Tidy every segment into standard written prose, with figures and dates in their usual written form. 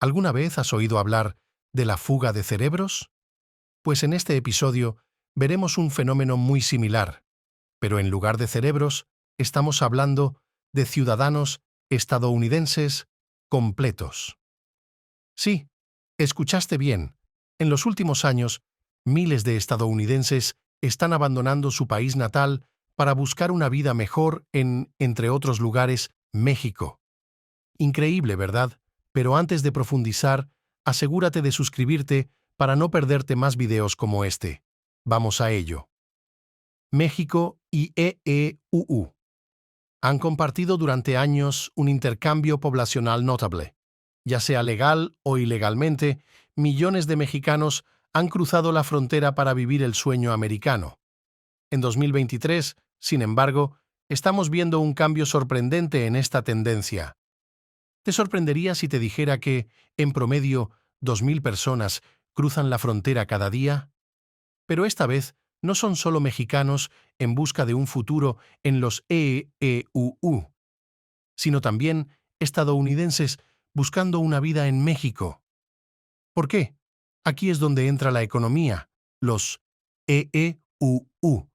¿Alguna vez has oído hablar de la fuga de cerebros? Pues en este episodio veremos un fenómeno muy similar, pero en lugar de cerebros, estamos hablando de ciudadanos estadounidenses completos. Sí, escuchaste bien. En los últimos años, miles de estadounidenses están abandonando su país natal para buscar una vida mejor en, entre otros lugares, México. Increíble, ¿verdad? Pero antes de profundizar, asegúrate de suscribirte para no perderte más videos como este. Vamos a ello. México y EEUU han compartido durante años un intercambio poblacional notable. Ya sea legal o ilegalmente, millones de mexicanos han cruzado la frontera para vivir el sueño americano. En 2023, sin embargo, estamos viendo un cambio sorprendente en esta tendencia. ¿Te sorprendería si te dijera que, en promedio, 2.000 personas cruzan la frontera cada día? Pero esta vez no son solo mexicanos en busca de un futuro en los EEUU, sino también estadounidenses buscando una vida en México. ¿Por qué? Aquí es donde entra la economía. Los EEUU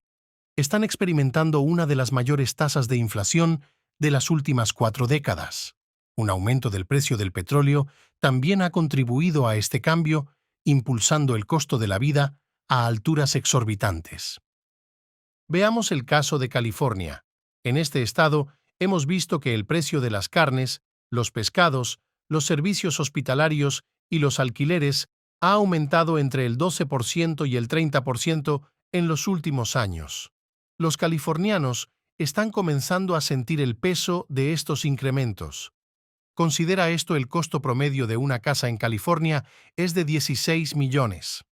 están experimentando una de las mayores tasas de inflación de las últimas 4 décadas. Un aumento del precio del petróleo también ha contribuido a este cambio, impulsando el costo de la vida a alturas exorbitantes. Veamos el caso de California. En este estado hemos visto que el precio de las carnes, los pescados, los servicios hospitalarios y los alquileres ha aumentado entre el 12% y el 30% en los últimos años. Los californianos están comenzando a sentir el peso de estos incrementos. Considera esto: el costo promedio de una casa en California es de 16 millones.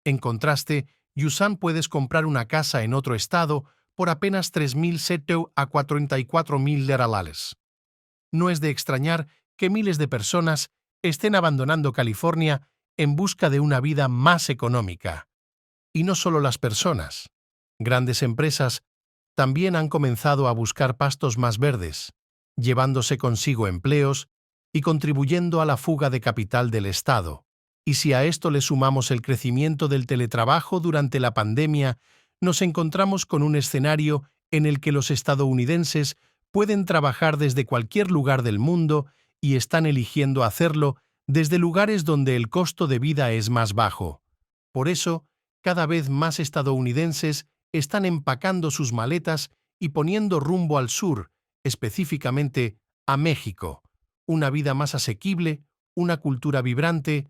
En contraste, Yusan puedes comprar una casa en otro estado por apenas 3.007 a 44.000 dólares. No es de extrañar que miles de personas estén abandonando California en busca de una vida más económica. Y no solo las personas. Grandes empresas también han comenzado a buscar pastos más verdes, llevándose consigo empleos y contribuyendo a la fuga de capital del Estado. Y si a esto le sumamos el crecimiento del teletrabajo durante la pandemia, nos encontramos con un escenario en el que los estadounidenses pueden trabajar desde cualquier lugar del mundo y están eligiendo hacerlo desde lugares donde el costo de vida es más bajo. Por eso, cada vez más estadounidenses están empacando sus maletas y poniendo rumbo al sur, específicamente a México. Una vida más asequible, una cultura vibrante,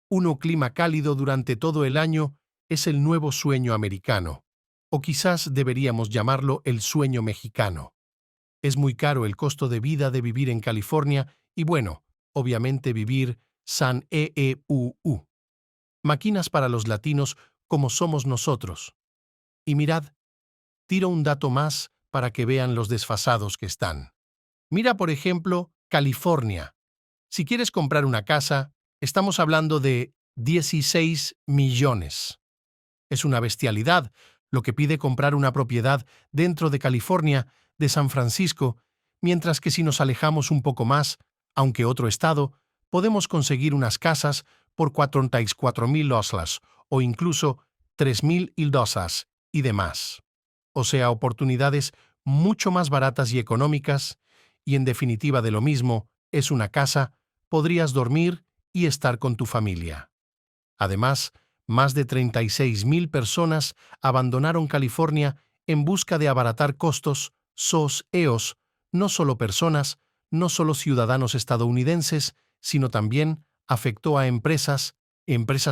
un clima cálido durante todo el año es el nuevo sueño americano. O quizás deberíamos llamarlo el sueño mexicano. Es muy caro el costo de vida de vivir en California y, bueno, obviamente vivir san EEUU. Máquinas para los latinos como somos nosotros. Y mirad, tiro un dato más para que vean los desfasados que están. Mira, por ejemplo, California. Si quieres comprar una casa, estamos hablando de 16 millones. Es una bestialidad lo que pide comprar una propiedad dentro de California, de San Francisco, mientras que si nos alejamos un poco más, aunque otro estado, podemos conseguir unas casas por 44.000 dólares o incluso 3.000 dólares y demás. O sea, oportunidades mucho más baratas y económicas, y en definitiva de lo mismo, es una casa, podrías dormir y estar con tu familia. Además, más de 36.000 personas abandonaron California en busca de abaratar costos, SOS, no solo personas, no solo ciudadanos estadounidenses, sino también afectó a empresas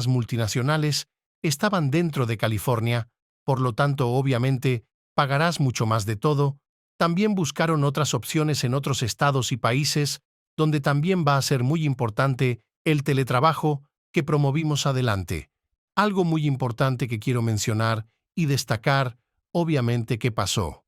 multinacionales, estaban dentro de California, por lo tanto, obviamente, pagarás mucho más de todo. También buscaron otras opciones en otros estados y países, donde también va a ser muy importante el teletrabajo que promovimos adelante. Algo muy importante que quiero mencionar y destacar, obviamente, ¿qué pasó?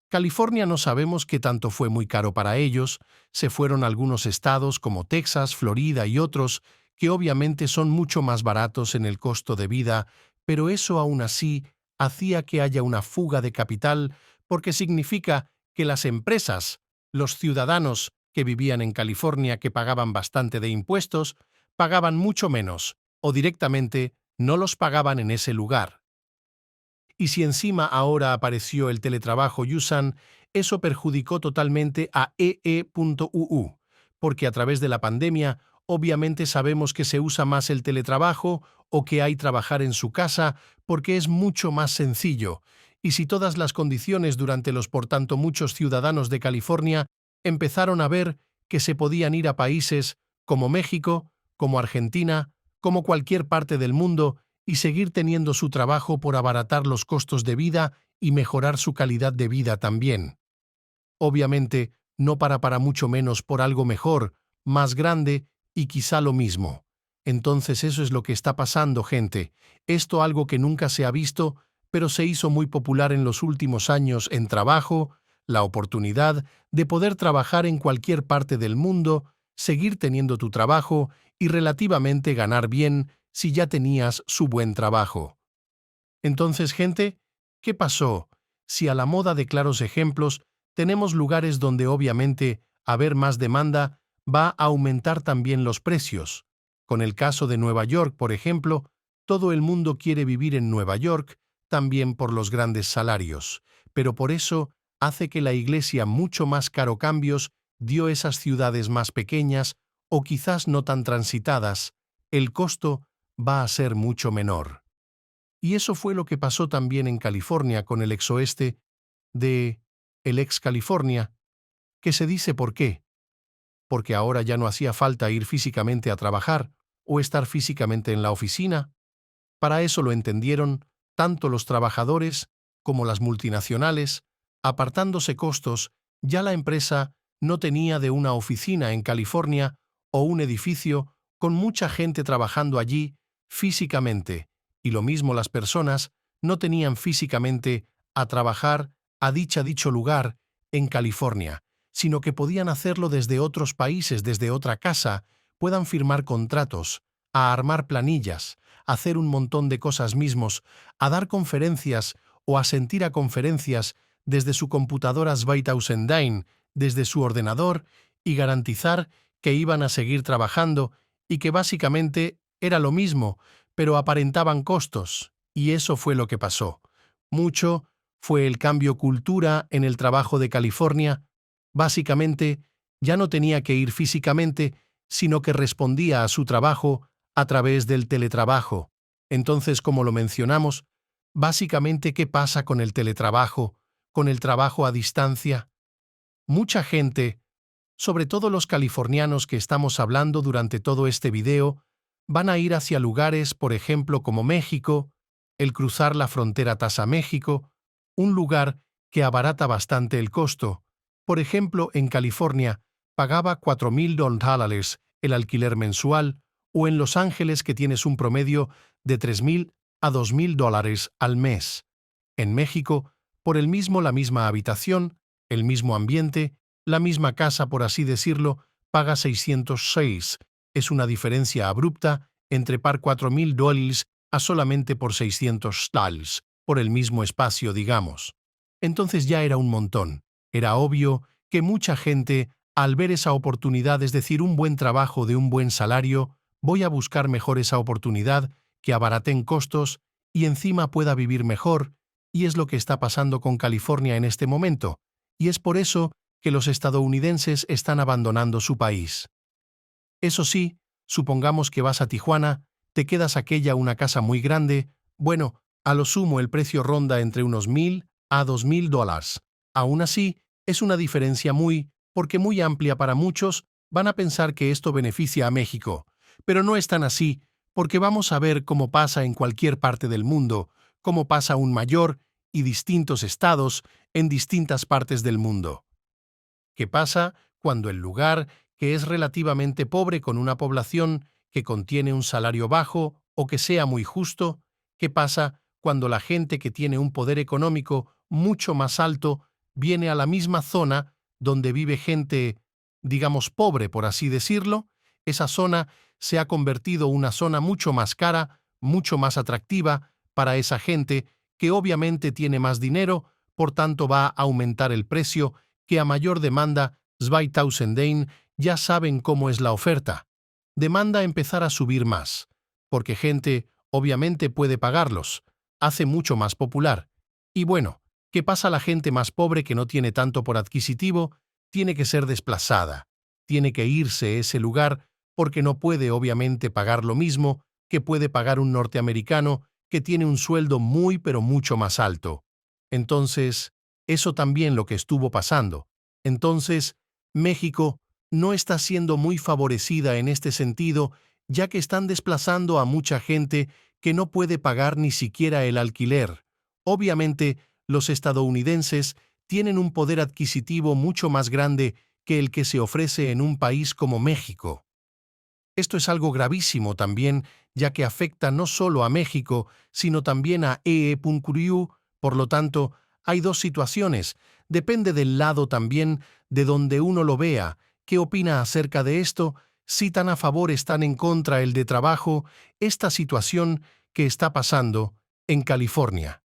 California no sabemos qué tanto fue muy caro para ellos, se fueron a algunos estados como Texas, Florida y otros, que obviamente son mucho más baratos en el costo de vida, pero eso aún así hacía que haya una fuga de capital porque significa que las empresas, los ciudadanos que vivían en California, que pagaban bastante de impuestos, pagaban mucho menos, o directamente no los pagaban en ese lugar. Y si encima ahora apareció el teletrabajo Yusan, eso perjudicó totalmente a EE.UU, porque a través de la pandemia obviamente sabemos que se usa más el teletrabajo o que hay trabajar en su casa porque es mucho más sencillo. Y si todas las condiciones durante los por tanto muchos ciudadanos de California empezaron a ver que se podían ir a países como México, como Argentina, como cualquier parte del mundo y seguir teniendo su trabajo por abaratar los costos de vida y mejorar su calidad de vida también. Obviamente, no para mucho menos por algo mejor, más grande y quizá lo mismo. Entonces eso es lo que está pasando, gente. Esto algo que nunca se ha visto, pero se hizo muy popular en los últimos años en trabajo, la oportunidad de poder trabajar en cualquier parte del mundo, seguir teniendo tu trabajo y relativamente ganar bien si ya tenías su buen trabajo. Entonces, gente, ¿qué pasó? Si a la moda de claros ejemplos tenemos lugares donde obviamente haber más demanda va a aumentar también los precios. Con el caso de Nueva York, por ejemplo, todo el mundo quiere vivir en Nueva York, también por los grandes salarios, pero por eso hace que la Iglesia mucho más caro cambios dio esas ciudades más pequeñas o quizás no tan transitadas, el costo va a ser mucho menor. Y eso fue lo que pasó también en California con el exoeste de el ex California, que se dice por qué. Porque ahora ya no hacía falta ir físicamente a trabajar o estar físicamente en la oficina. Para eso lo entendieron tanto los trabajadores como las multinacionales, apartándose costos, ya la empresa no tenía de una oficina en California o un edificio con mucha gente trabajando allí físicamente, y lo mismo las personas no tenían físicamente a trabajar a dicho lugar en California, sino que podían hacerlo desde otros países, desde otra casa, puedan firmar contratos, a armar planillas, a hacer un montón de cosas mismos, a dar conferencias o asistir a conferencias desde su computadora Zweitausendein, desde su ordenador, y garantizar que iban a seguir trabajando y que básicamente era lo mismo, pero aparentaban costos, y eso fue lo que pasó. Mucho fue el cambio cultura en el trabajo de California. Básicamente, ya no tenía que ir físicamente, sino que respondía a su trabajo a través del teletrabajo. Entonces, como lo mencionamos, básicamente, ¿qué pasa con el teletrabajo, con el trabajo a distancia? Mucha gente, sobre todo los californianos que estamos hablando durante todo este video, van a ir hacia lugares, por ejemplo, como México, el cruzar la frontera Taza-México, un lugar que abarata bastante el costo. Por ejemplo, en California, pagaba $4,000 el alquiler mensual, o en Los Ángeles, que tienes un promedio de $3,000 a $2,000 al mes. En México, por la misma habitación, el mismo ambiente, la misma casa, por así decirlo, paga 606. Es una diferencia abrupta entre par $4,000 a solamente por $600, por el mismo espacio, digamos. Entonces ya era un montón. Era obvio que mucha gente, al ver esa oportunidad, es decir, un buen trabajo de un buen salario, voy a buscar mejor esa oportunidad, que abaraten costos y encima pueda vivir mejor, y es lo que está pasando con California en este momento, y es por eso que los estadounidenses están abandonando su país. Eso sí, supongamos que vas a Tijuana, te quedas aquella una casa muy grande, bueno, a lo sumo el precio ronda entre unos $1,000 a $2,000. Aún así, es una diferencia porque muy amplia para muchos, van a pensar que esto beneficia a México, pero no es tan así, porque vamos a ver cómo pasa en cualquier parte del mundo, cómo pasa un mayor y distintos estados en distintas partes del mundo. ¿Qué pasa cuando el lugar, que es relativamente pobre con una población que contiene un salario bajo o que sea muy justo? ¿Qué pasa cuando la gente que tiene un poder económico mucho más alto viene a la misma zona donde vive gente, digamos, pobre, por así decirlo? Esa zona se ha convertido en una zona mucho más cara, mucho más atractiva para esa gente que obviamente tiene más dinero, por tanto va a aumentar el precio, que a mayor demanda 2000 ya saben cómo es la oferta. Demanda empezar a subir más, porque gente obviamente puede pagarlos, hace mucho más popular. Y bueno, ¿qué pasa a la gente más pobre que no tiene tanto por adquisitivo? Tiene que ser desplazada, tiene que irse a ese lugar porque no puede obviamente pagar lo mismo que puede pagar un norteamericano que tiene un sueldo muy pero mucho más alto. Entonces, eso también lo que estuvo pasando. Entonces, México no está siendo muy favorecida en este sentido, ya que están desplazando a mucha gente que no puede pagar ni siquiera el alquiler. Obviamente, los estadounidenses tienen un poder adquisitivo mucho más grande que el que se ofrece en un país como México. Esto es algo gravísimo también, ya que afecta no solo a México, sino también a EE.Curiú. Por lo tanto, hay dos situaciones. Depende del lado también de donde uno lo vea. ¿Qué opina acerca de esto? Si tan a favor están en contra el de trabajo, esta situación que está pasando en California.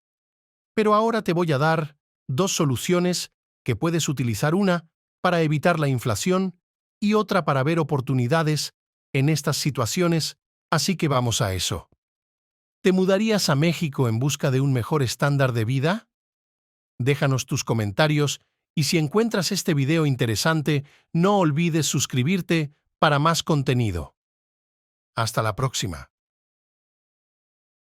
Pero ahora te voy a dar dos soluciones que puedes utilizar, una para evitar la inflación y otra para ver oportunidades en estas situaciones, así que vamos a eso. ¿Te mudarías a México en busca de un mejor estándar de vida? Déjanos tus comentarios y si encuentras este video interesante, no olvides suscribirte para más contenido. Hasta la próxima.